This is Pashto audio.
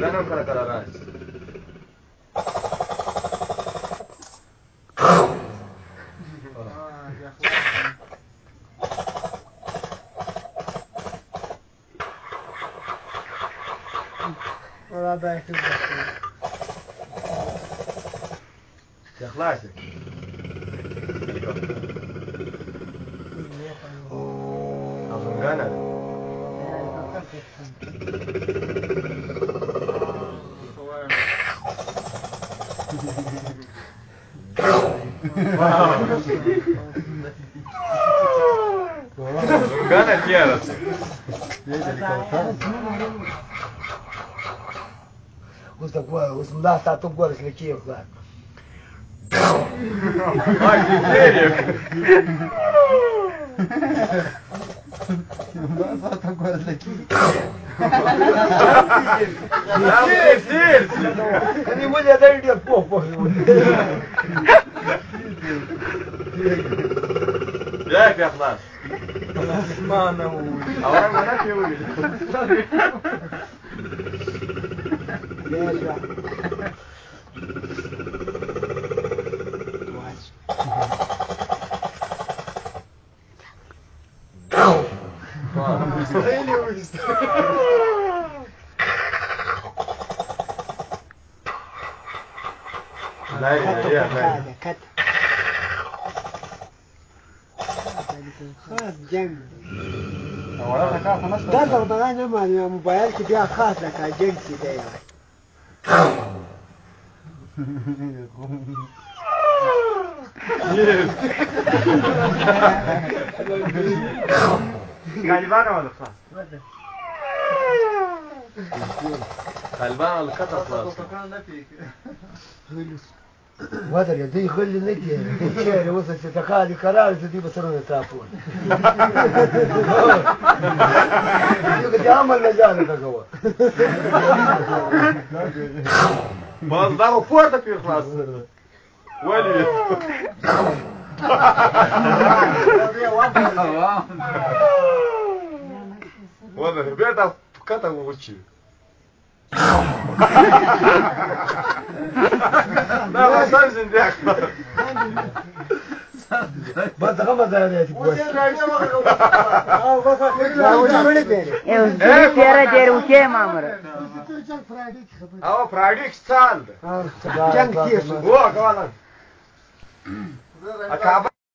Ganam kara kara razi. والله بايك يا خلاص أظن غانا غانا تيارة واسم الله تعطوك ورث لكيف ذاك Ai, que sério? Volta agora daqui. Não, que sério? أنا مولي أدري لك بوه ياك يا خلاص ما أنا أولا ما نفي ولد ليش خلاص جنگ دادر بغانا ما موبایل که بیا خاص لکه جنگ سی دی غالبان ولا خلاص غالبان ولا قطع خلاص وادر يا دي خلي نجي الشارع وصل تتخالي قرار تدي بصرنا تافون يقول عمل مجال تقوى ما ضربوا فوقك يا خلاص ولي وانا بيتا قطع وشي لا ما صارش نديك بس غمض عليك بس تیرا دیر وچه مامره او فراديك ستاند جنگ كيف هو كمان